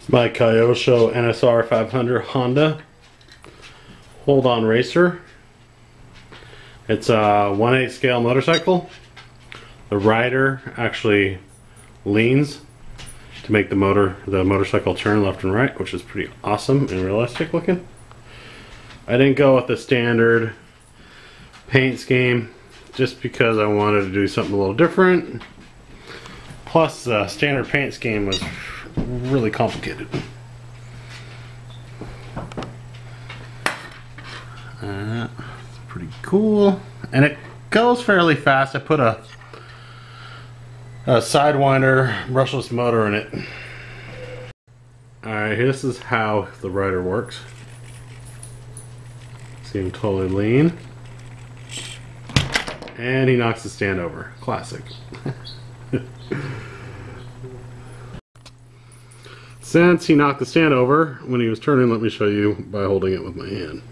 My Kyosho NSR 500 Honda hold-on racer. It's a 1/8 scale motorcycle. The rider actually leans to make the motorcycle turn left and right, which is pretty awesome and realistic looking. I didn't go with the standard paint scheme just because I wanted to do something a little different. Plus, the standard paint scheme was really complicated. Pretty cool, and it goes fairly fast. I put a Sidewinder brushless motor in it. Alright, this is how the rider works. See him totally lean, and he knocks the stand over. Classic. Since he knocked the stand over when he was turning, let me show you by holding it with my hand.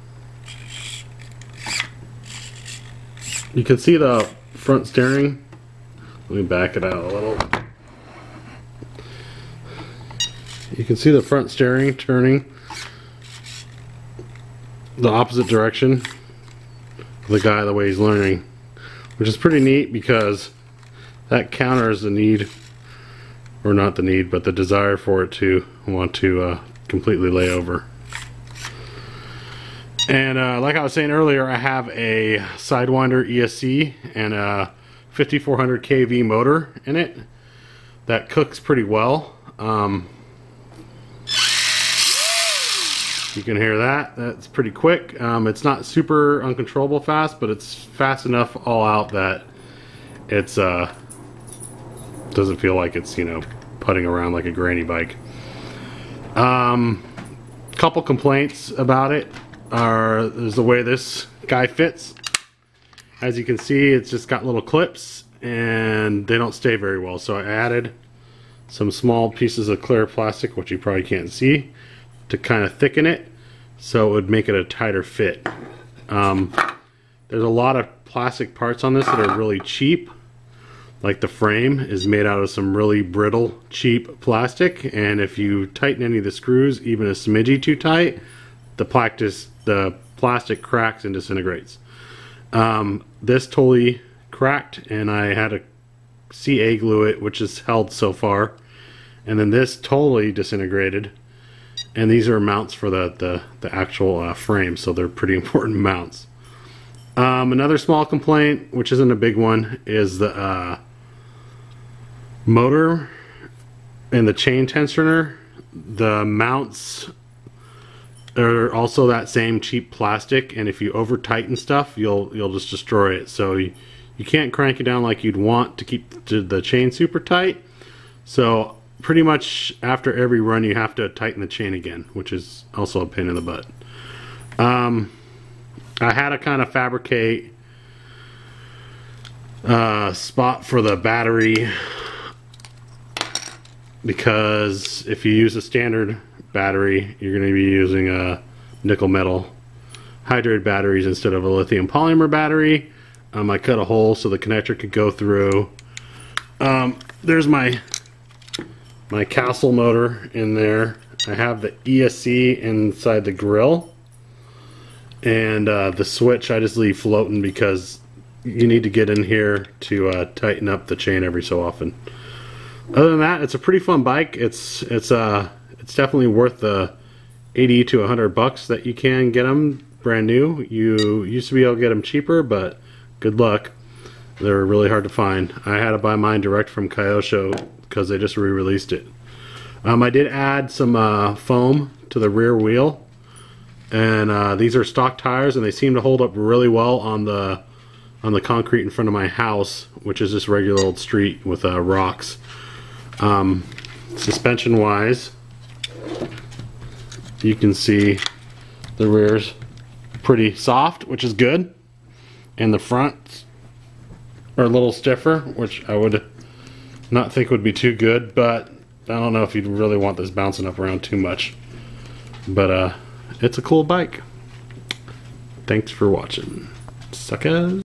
You can see the front steering. Let me back it out a little. You can see the front steering turning the opposite direction of the guy the way he's learning, which is pretty neat because that counters the need, or not the need, but the desire for it to want to completely lay over. And like I was saying earlier, I have a Sidewinder ESC and a 5400 kV motor in it that cooks pretty well. You can hear that. That's pretty quick. It's not super uncontrollable fast, but it's fast enough all out that it's doesn't feel like it's, you know, putting around like a granny bike. Couple complaints about it is the way this guy fits. As you can see, it's just got little clips and they don't stay very well, so I added some small pieces of clear plastic, which you probably can't see, to kind of thicken it so it would make it a tighter fit. There's a lot of plastic parts on this that are really cheap. Like the frame is made out of some really brittle, cheap plastic, and if you tighten any of the screws even a smidgy too tight, the plastic cracks and disintegrates. This totally cracked, and I had to CA glue it, which is held so far, and then this totally disintegrated. And these are mounts for the actual frame, so they're pretty important mounts. Another small complaint, which isn't a big one, is the motor and the chain tensioner. The mounts are also that same cheap plastic, and if you over tighten stuff, you'll just destroy it. So you can't crank it down like you'd want to keep the chain super tight. So pretty much after every run you have to tighten the chain again, which is also a pain in the butt. I had to kind of fabricate a spot for the battery, because if you use a standard battery, you're going to be using a nickel metal hydrated batteries instead of a lithium polymer battery. I cut a hole so the connector could go through. There's my castle motor in there. I have the ESC inside the grill, and the switch I just leave floating because you need to get in here to tighten up the chain every so often. Other than that, it's a pretty fun bike. It's definitely worth the 80 to 100 bucks that you can get them brand new. You used to be able to get them cheaper, but good luck. They're really hard to find. I had to buy mine direct from Kyosho because they just re-released it. I did add some foam to the rear wheel, and these are stock tires, and they seem to hold up really well on the concrete in front of my house, which is just regular old street with rocks. Suspension wise, you can see the rear's pretty soft, which is good, and the fronts are a little stiffer, which I would not think would be too good, but I don't know if you'd really want this bouncing up around too much. But it's a cool bike. Thanks for watching, suckers.